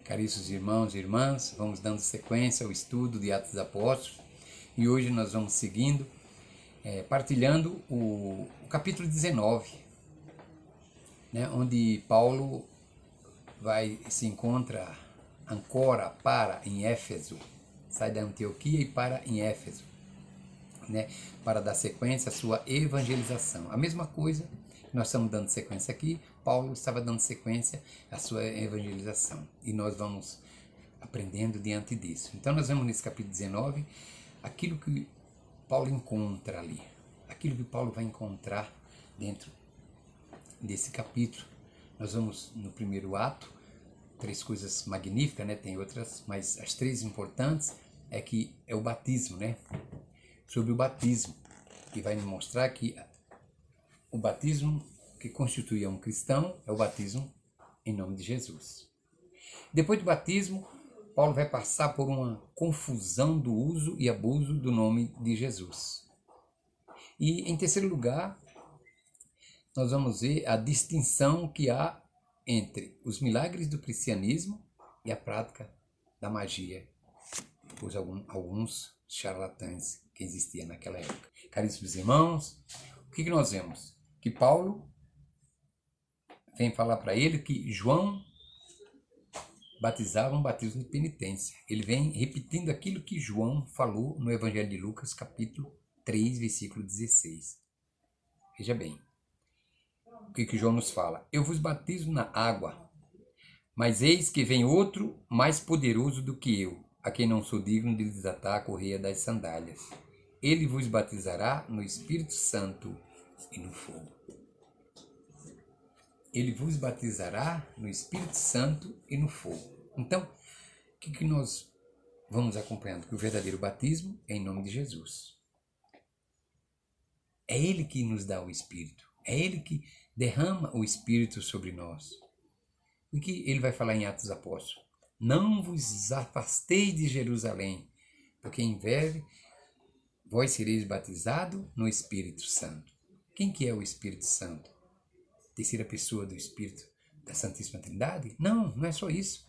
Caríssimos irmãos e irmãs, vamos dando sequência ao estudo de Atos dos Apóstolos e hoje nós vamos seguindo, partilhando o capítulo 19, né, onde Paulo se encontra, para em Éfeso, sai da Antioquia e para em Éfeso, né, para dar sequência à sua evangelização. A mesma coisa que nós estamos dando sequência aqui, Paulo estava dando sequência à sua evangelização. E nós vamos aprendendo diante disso. Então nós vemos nesse capítulo 19 aquilo que Paulo encontra ali, aquilo que Paulo vai encontrar dentro desse capítulo. Nós vamos no primeiro ato, 3 coisas magníficas, né? Tem outras, mas as 3 importantes é o batismo, né? Sobre o batismo, que vai nos mostrar que o batismo que constitui um cristão é o batismo em nome de Jesus. Depois do batismo, Paulo vai passar por uma confusão do uso e abuso do nome de Jesus. E em terceiro lugar, nós vamos ver a distinção que há entre os milagres do cristianismo e a prática da magia, por alguns charlatães que existiam naquela época. Caríssimos irmãos, o que nós vemos? Que Paulo vem falar para ele que João batizava um batismo de penitência. Ele vem repetindo aquilo que João falou no Evangelho de Lucas, capítulo 3, versículo 16. Veja bem, o que João nos fala? Eu vos batizo na água, mas eis que vem outro mais poderoso do que eu, a quem não sou digno de desatar a correia das sandálias. Ele vos batizará no Espírito Santo e no fogo. Ele vos batizará no Espírito Santo e no fogo. Então, o que nós vamos acompanhando? Que o verdadeiro batismo é em nome de Jesus. É Ele que nos dá o Espírito. É Ele que derrama o Espírito sobre nós. O que ele vai falar em Atos dos Apóstolos? Não vos afasteis de Jerusalém, porque em breve vós sereis batizados no Espírito Santo. Quem que é o Espírito Santo? Terceira pessoa do Espírito da Santíssima Trindade? Não, não é só isso.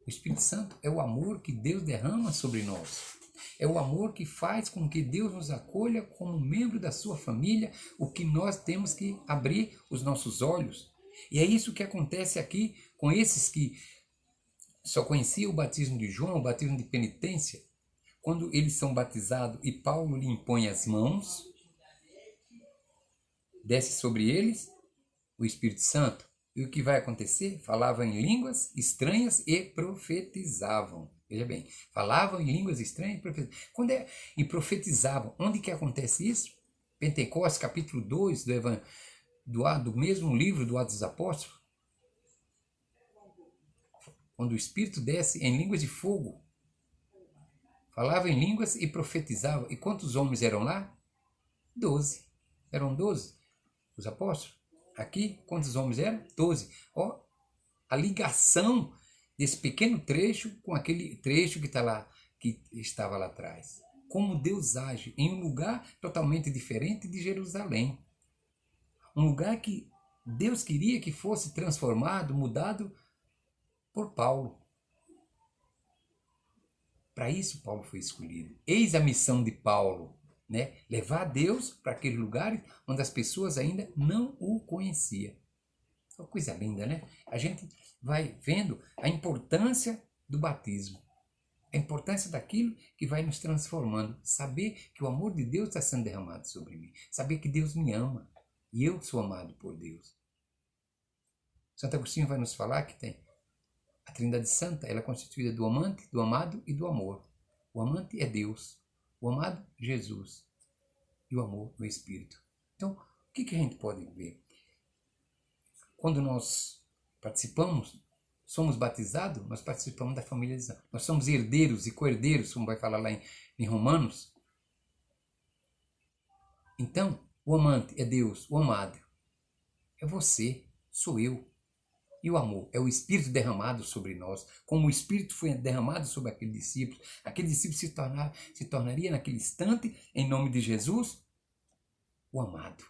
O Espírito Santo é o amor que Deus derrama sobre nós. É o amor que faz com que Deus nos acolha como membro da sua família, o que nós temos que abrir os nossos olhos. E é isso que acontece aqui com esses que só conheciam o batismo de João, o batismo de penitência. Quando eles são batizados e Paulo lhe impõe as mãos, desce sobre eles o Espírito Santo. E o que vai acontecer? Falavam em línguas estranhas e profetizavam. Veja bem, falavam em línguas estranhas e profetizavam. E profetizavam. Onde que acontece isso? Pentecostes, capítulo 2 do mesmo livro do Atos dos Apóstolos. Quando o Espírito desce em línguas de fogo. Falava em línguas e profetizava. E quantos homens eram lá? 12. Eram 12 os apóstolos. Aqui, quantos homens eram? 12. Ó, a ligação desse pequeno trecho com aquele trecho que estava lá atrás. Como Deus age em um lugar totalmente diferente de Jerusalém. Um lugar que Deus queria que fosse transformado, mudado por Paulo. Para isso Paulo foi escolhido. Eis a missão de Paulo, né? Levar Deus para aqueles lugares onde as pessoas ainda não o conheciam. Uma coisa linda, né? A gente vai vendo a importância do batismo. A importância daquilo que vai nos transformando. Saber que o amor de Deus está sendo derramado sobre mim. Saber que Deus me ama. E eu sou amado por Deus. Santo Agostinho vai nos falar que tem a Trindade Santa, ela é constituída do amante, do amado e do amor. O amante é Deus, o amado, Jesus, e o amor, o Espírito. Então, o que a gente pode ver? Quando nós participamos, somos batizados, nós participamos da família de Deus. Nós somos herdeiros e co-herdeiros, como vai falar lá em Romanos. Então, o amante é Deus, o amado é você, sou eu. E o amor é o Espírito derramado sobre nós, como o Espírito foi derramado sobre aquele discípulo. Aquele discípulo se tornaria naquele instante, em nome de Jesus, o amado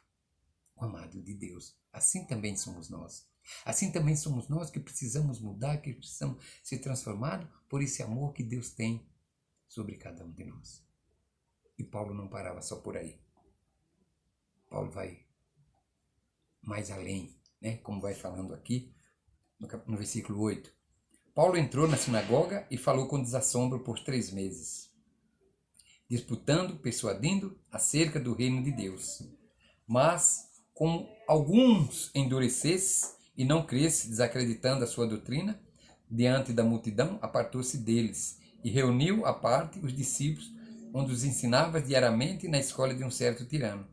de Deus. Assim também somos nós. Assim também somos nós que precisamos mudar, que precisamos ser transformados por esse amor que Deus tem sobre cada um de nós. E Paulo não parava só por aí. Paulo vai mais além, né? Como vai falando aqui no versículo 8. Paulo entrou na sinagoga e falou com desassombro por 3 meses, disputando, persuadindo acerca do reino de Deus. Mas, como alguns endurecessem e não crescem, desacreditando a sua doutrina, diante da multidão, apartou-se deles e reuniu à parte os discípulos, onde os ensinava diariamente na escola de um certo tirano.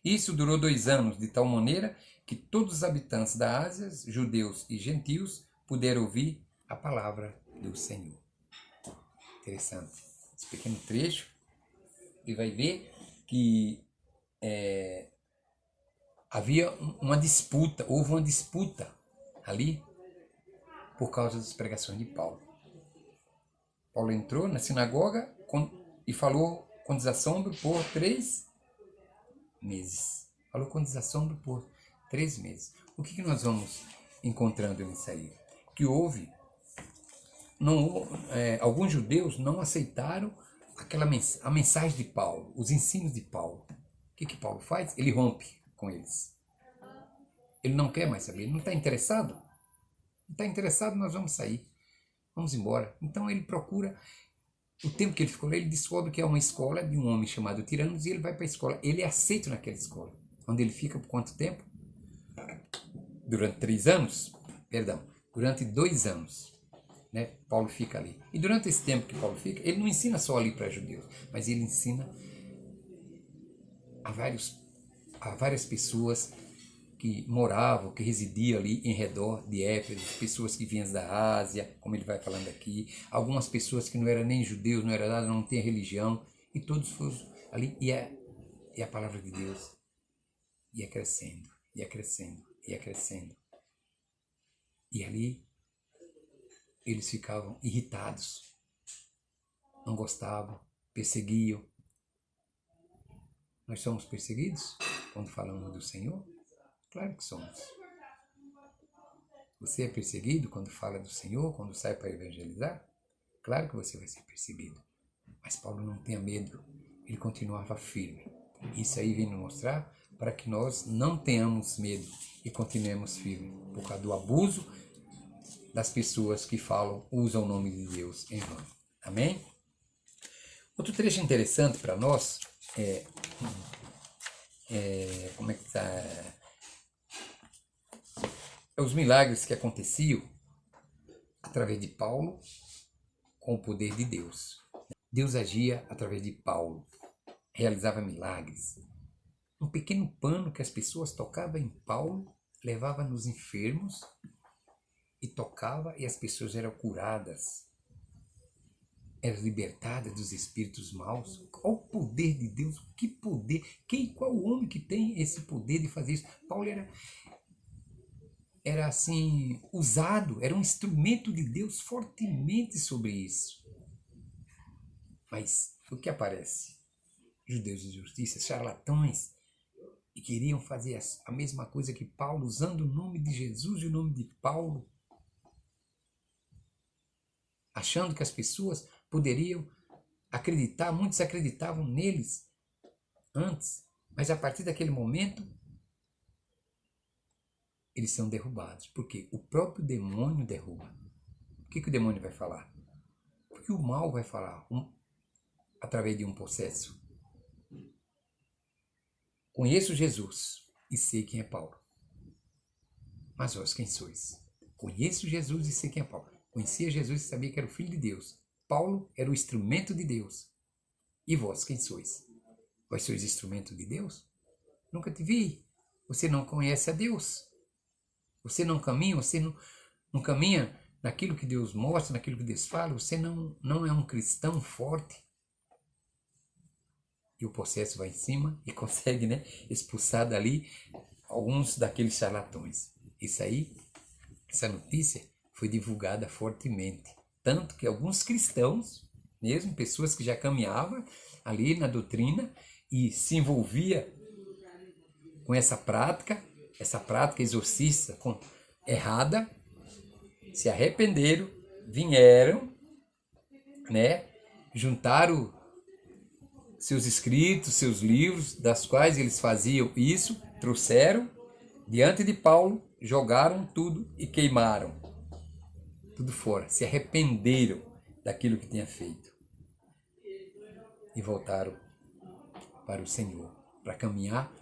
Isso durou 2 anos, de tal maneira que todos os habitantes da Ásia, judeus e gentios, puderam ouvir a palavra do Senhor. Interessante. Esse pequeno trecho, ele vai ver que havia uma disputa, houve uma disputa ali por causa das pregações de Paulo. Paulo entrou na sinagoga e falou com desassombro por 3 meses. Falou com desassombro por 3 meses. O que nós vamos encontrando nisso aí? Que houve, alguns judeus não aceitaram a mensagem de Paulo, os ensinos de Paulo. O que Paulo faz? Ele rompe com eles. Ele não quer mais saber, ele não está interessado. Não está interessado, nós vamos sair. Vamos embora. Então ele procura, o tempo que ele ficou lá, ele descobre que é uma escola de um homem chamado Tiranos e ele vai para a escola. Ele é aceito naquela escola. Onde ele fica por quanto tempo? Durante 3 anos? Perdão, durante 2 anos. Né? Paulo fica ali. E durante esse tempo que Paulo fica, ele não ensina só ali para judeus, mas ele ensina a várias pessoas que moravam, que residiam ali em redor de Éfeso, pessoas que vinham da Ásia, como ele vai falando aqui, algumas pessoas que não eram nem judeus, não eram nada, não tinham religião, e todos foram ali, e a palavra de Deus ia crescendo, ia crescendo, ia crescendo. E ali eles ficavam irritados, não gostavam, perseguiam. Nós somos perseguidos quando falamos do Senhor? Claro que somos. Você é perseguido quando fala do Senhor, quando sai para evangelizar? Claro que você vai ser perseguido. Mas Paulo não tinha medo, ele continuava firme. Isso aí vem nos mostrar para que nós não tenhamos medo e continuemos firmes, por causa do abuso das pessoas que usam o nome de Deus em vão. Amém? Outro trecho interessante para nós como é que está? Os milagres que aconteciam através de Paulo com o poder de Deus. Deus agia através de Paulo, realizava milagres. Um pequeno pano que as pessoas tocavam em Paulo levava nos enfermos e tocava e as pessoas eram curadas, eram libertadas dos espíritos maus. Qual o poder de Deus? Que poder? Qual homem que tem esse poder de fazer isso? Paulo era assim, usado, era um instrumento de Deus fortemente sobre isso. Mas o que aparece? Judeus de justiça, charlatões, e queriam fazer a mesma coisa que Paulo, usando o nome de Jesus e o nome de Paulo, achando que as pessoas poderiam acreditar, muitos acreditavam neles antes, mas a partir daquele momento, eles são derrubados, porque o próprio demônio derruba. O que o demônio vai falar? O que o mal vai falar através de um possesso? Conheço Jesus e sei quem é Paulo. Mas vós quem sois? Conheço Jesus e sei quem é Paulo. Conhecia Jesus e sabia que era o Filho de Deus. Paulo era o instrumento de Deus. E vós quem sois? Vós sois instrumento de Deus? Nunca te vi. Você não conhece a Deus. Você não caminha, não caminha naquilo que Deus mostra, naquilo que Deus fala. Você não é um cristão forte. E o possesso vai em cima e consegue, expulsar dali alguns daqueles charlatões. Essa notícia foi divulgada fortemente. Tanto que alguns cristãos, mesmo pessoas que já caminhavam ali na doutrina e se envolvia com essa prática exorcista, errada, se arrependeram, vieram, né, juntaram seus escritos, seus livros, das quais eles faziam isso, trouxeram diante de Paulo, jogaram tudo e queimaram tudo fora, se arrependeram daquilo que tinha feito e voltaram para o Senhor, para caminhar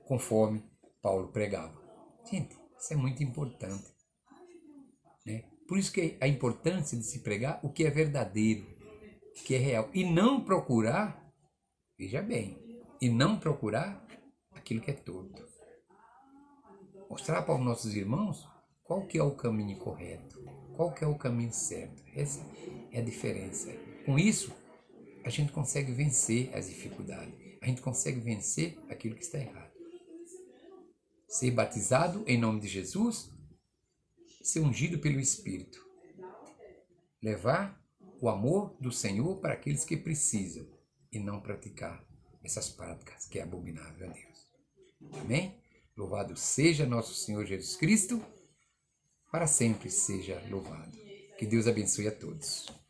conforme Paulo pregava. Gente, isso é muito importante, né? Por isso que a importância de se pregar o que é verdadeiro, o que é real, e não procurar, veja bem, e não procurar aquilo que é torto. Mostrar para os nossos irmãos qual que é o caminho correto, qual que é o caminho certo. Essa é a diferença. Com isso, a gente consegue vencer as dificuldades, a gente consegue vencer aquilo que está errado. Ser batizado em nome de Jesus, ser ungido pelo Espírito, levar o amor do Senhor para aqueles que precisam e não praticar essas práticas que é abominável a Deus. Amém? Louvado seja nosso Senhor Jesus Cristo, para sempre seja louvado. Que Deus abençoe a todos.